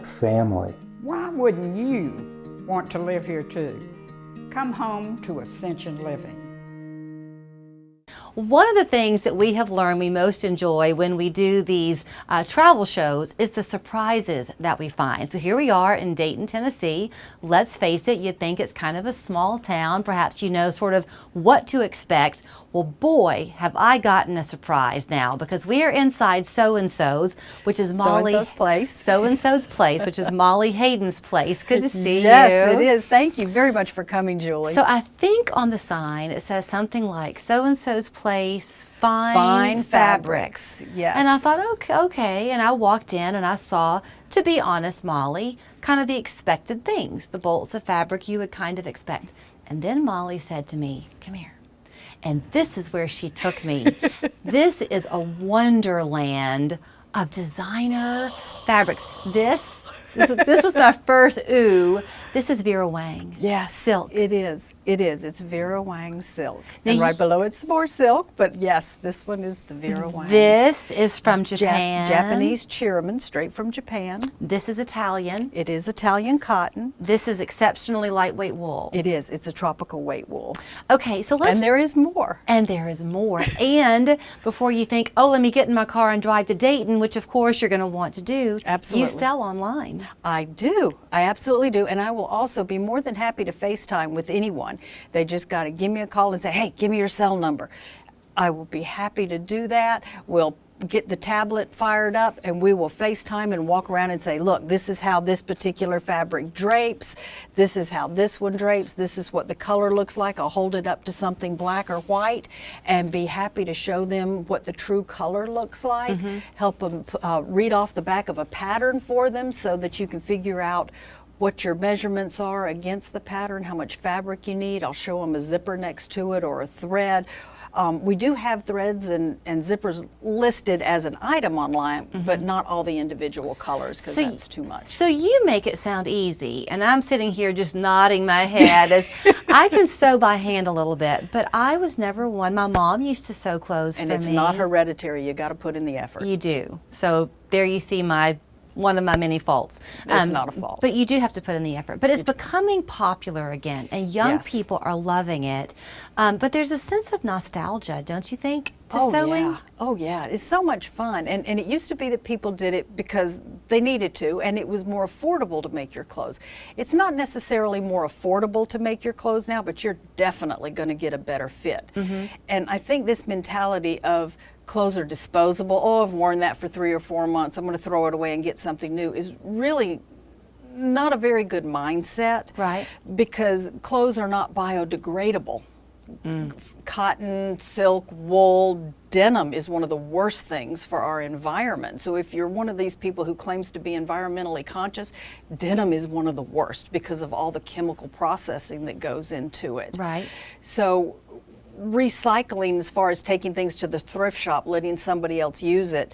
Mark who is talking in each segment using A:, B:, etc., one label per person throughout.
A: family.
B: Why wouldn't you want to live here too? Come home to Ascension Living.
C: One of the things that we have learned we most enjoy when we do these travel shows is the surprises that we find. So here we are in Dayton, Tennessee. Let's face it, you'd think it's kind of a small town. Perhaps you know sort of what to expect. Well, boy, have I gotten a surprise now, because we are inside So-and-So's, which is Molly.
D: So-and-So's place.
C: So-and-So's place, which is Molly Hayden's place. Good to see you.
D: Yes, it is. Thank you very much for coming, Julie.
C: So I think on the sign it says something like So-and-So's place, fine fabrics.
D: Yes.
C: And I thought, okay. And I walked in and I saw, to be honest, Molly, kind of the expected things, the bolts of fabric you would kind of expect. And then Molly said to me, come here. And this is where she took me. This is a wonderland of designer fabrics. This was my first ooh. This is Vera Wang.
D: Yes,
C: silk.
D: It is. It is. It's Vera Wang silk.
C: Now
D: And right below it's more silk, but yes, this one is the Vera Wang.
C: This is from Japan.
D: Japanese cheerman, straight from Japan.
C: This is Italian.
D: It is Italian cotton.
C: This is exceptionally lightweight wool.
D: It is. It's a tropical weight wool.
C: Okay, so let's...
D: And there is more.
C: And there is more. And before you think, oh, let me get in my car and drive to Dayton, which of course you're going to want to do.
D: Absolutely.
C: You sell online.
D: I do. I absolutely do. And I will also be more than happy to FaceTime with anyone. They just got to give me a call and say, hey, give me your cell number. I will be happy to do that. We'll get the tablet fired up and we will FaceTime and walk around and say, look, this is how this particular fabric drapes. This is how this one drapes. This is what the color looks like. I'll hold it up to something black or white and be happy to show them what the true color looks like. Help them read off the back of a pattern for them so that you can figure out what your measurements are against the pattern, how much fabric you need. I'll show them a zipper next to it or a thread. We do have threads and zippers listed as an item online, but not all the individual colors, because that's too much.
C: So you make it sound easy, and I'm sitting here just nodding my head as I can sew by hand a little bit, but I was never one. My mom used to sew clothes for me.
D: And it's not hereditary. You got to put in the effort.
C: You do. So there you see one of my many faults.
D: It's not a fault.
C: But you do have to put in the effort. But it's becoming popular again, and young people are loving it. But there's a sense of nostalgia, don't you think, to sewing?
D: Yeah. Oh, yeah. It's so much fun. And it used to be that people did it because they needed to, and it was more affordable to make your clothes. It's not necessarily more affordable to make your clothes now, but you're definitely going to get a better fit. And I think this mentality of clothes are disposable, oh, I've worn that for 3 or 4 months, I'm going to throw it away and get something new, is really not a very good mindset.
C: Right.
D: Because clothes are not biodegradable. Cotton, silk, wool, denim is one of the worst things for our environment. So if you're one of these people who claims to be environmentally conscious, denim is one of the worst because of all the chemical processing that goes into it.
C: Right.
D: So recycling, as far as taking things to the thrift shop, letting somebody else use it,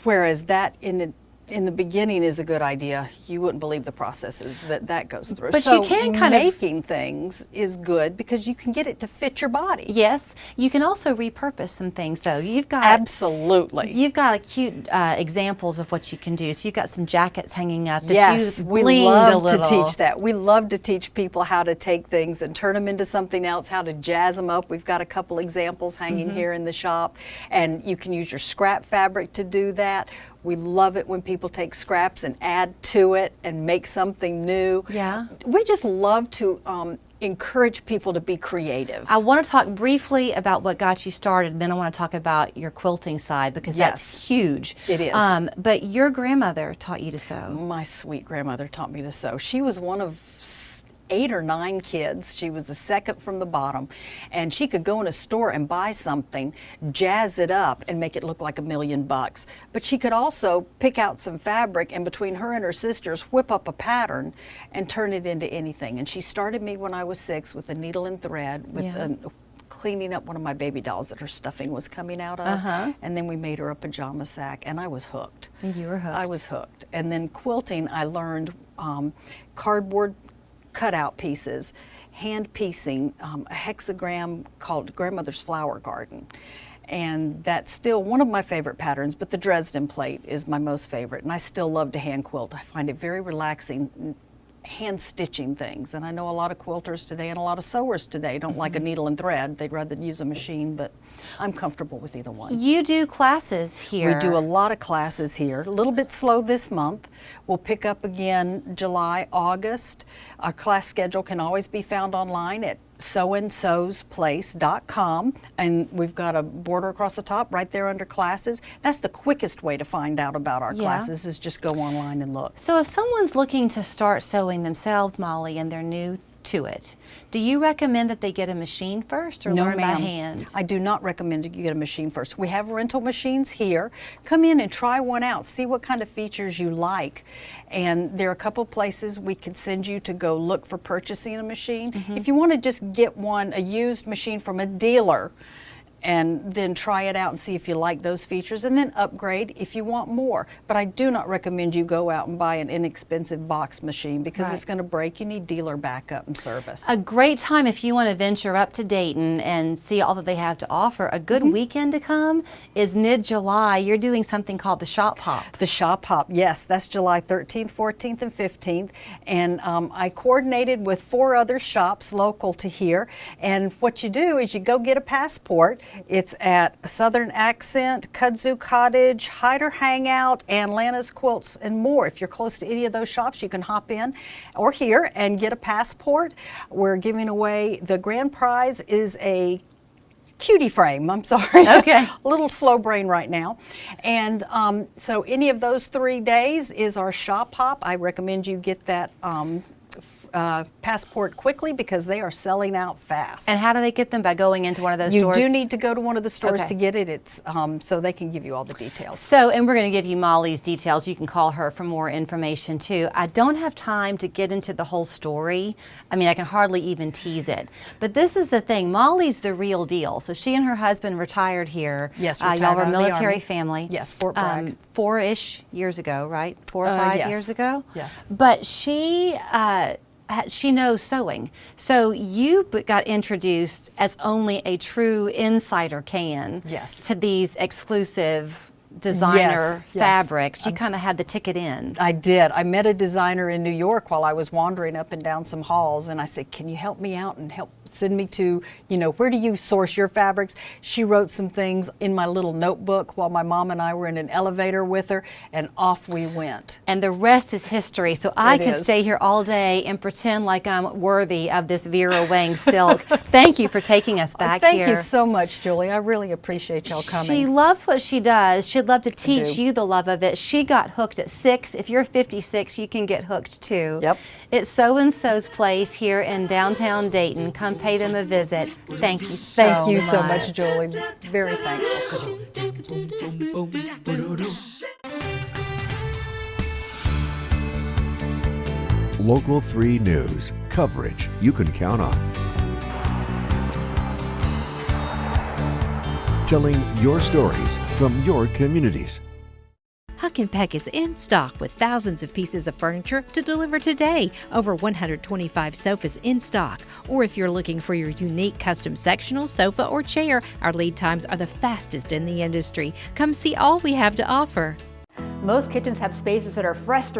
D: whereas that in the beginning is a good idea. You wouldn't believe the processes that goes through.
C: But
D: so
C: you can kind of
D: making things is good because you can get it to fit your body.
C: Yes, you can also repurpose some things though. You've got
D: Absolutely.
C: You've got a cute examples of what you can do. So you've got some jackets hanging up that
D: Yes,
C: you've
D: we
C: blinged
D: love
C: a little.
D: to teach that. We love to teach people how to take things and turn them into something else, how to jazz them up. We've got a couple examples hanging here in the shop, and you can use your scrap fabric to do that. We love it when people take scraps and add to it and make something new.
C: Yeah.
D: We just love to encourage people to be creative.
C: I want to talk briefly about what got you started, then I want to talk about your quilting side because that's huge.
D: It is.
C: But your grandmother taught you to sew.
D: My sweet grandmother taught me to sew. She was one of 8 or 9 kids. She was the second from the bottom, and she could go in a store and buy something, jazz it up, and make it look like $1 million. But she could also pick out some fabric, and between her and her sisters, whip up a pattern and turn it into anything. And she started me when I was 6 with a needle and thread, with cleaning up one of my baby dolls that her stuffing was coming out of, and then we made her a pajama sack, and I was hooked.
C: You were hooked.
D: I was hooked. And then quilting, I learned cardboard cutout pieces, hand piecing, a hexagram called Grandmother's Flower Garden. and that's still one of my favorite patterns, but the Dresden plate is my most favorite, and I still love to hand quilt. I find it very relaxing, hand stitching things, and I know a lot of quilters today and a lot of sewers today don't like a needle and thread. They'd rather use a machine, but I'm comfortable with either one.
C: You do classes here.
D: We do a lot of classes here. A little bit slow this month. We'll pick up again July, August. Our class schedule can always be found online at sewandsewsplace.com, and we've got a border across the top right there under classes. That's the quickest way to find out about our classes, is just go online and look.
C: So if someone's looking to start sewing themselves, Molly, and they're new to it, do you recommend that they get a machine first or learn by hand?
D: I do not recommend that you get a machine first. We have rental machines here. Come in and try one out. See what kind of features you like. And there are a couple places we could send you to go look for purchasing a machine. If you want to just get one, a used machine from a dealer, and then try it out and see if you like those features, and then upgrade if you want more. But I do not recommend you go out and buy an inexpensive box machine, because it's going to break. You need dealer backup and service.
C: A great time if you want to venture up to Dayton and see all that they have to offer. A good weekend to come is mid-July. You're doing something called the Shop Hop.
D: The Shop Hop, yes, that's July 13th, 14th, and 15th. And I coordinated with 4 other shops local to here. And what you do is you go get a passport. It's at Southern Accent, Kudzu Cottage, Hyder Hangout, and Lana's Quilts, and more. If you're close to any of those shops, you can hop in or here and get a passport. We're giving away, the grand prize is a cutie frame. I'm sorry.
C: Okay.
D: A little slow brain right now. And so any of those 3 days is our Shop Hop. I recommend you get that passport quickly, because they are selling out fast.
C: And how do they get them? By going into one of those
D: you
C: stores?
D: You do need to go to one of the stores
C: Okay.
D: to get it. It's so they can give you all the details.
C: So, and we're going to give you Molly's details. You can call her for more information too. I don't have time to get into the whole story. I mean, I can hardly even tease it. But this is the thing. Molly's the real deal. So she and her husband retired here.
D: Yes,
C: y'all
D: retired
C: were a
D: out of the
C: military
D: Army.
C: family.
D: Yes, Fort Bragg.
C: 4-ish years ago, right? 4 or 5
D: yes.
C: years ago?
D: Yes.
C: But she knows sewing. So you got introduced as only a true insider can
D: Yes.
C: to these exclusive designer
D: Yes.
C: fabrics. You kind of had the ticket in.
D: I did. I met a designer in New York while I was wandering up and down some halls, and I said, can you help me out and help send me to, where do you source your fabrics? She wrote some things in my little notebook while my mom and I were in an elevator with her, and off we went.
C: And the rest is history. So I could
D: is.
C: stay here all day and pretend like I'm worthy of this Vera Wang silk. Thank you for taking us back here.
D: Thank you so much, Julie. I really appreciate y'all coming.
C: She loves what she does. She'd love to teach
D: do.
C: you the love of it. She got hooked at 6. If you're 56, you can get hooked too.
D: Yep.
C: It's So and So's Place here in downtown Dayton. Come pay them a visit. Thank you so much.
D: Thank you so much, Julie. Very thankful.
A: Local 3 News, coverage you can count on. Telling your stories from your communities.
E: Huck and Peck is in stock with thousands of pieces of furniture to deliver today. Over 125 sofas in stock. Or if you're looking for your unique custom sectional, sofa, or chair, our lead times are the fastest in the industry. Come see all we have to offer.
F: Most kitchens have spaces that are fresh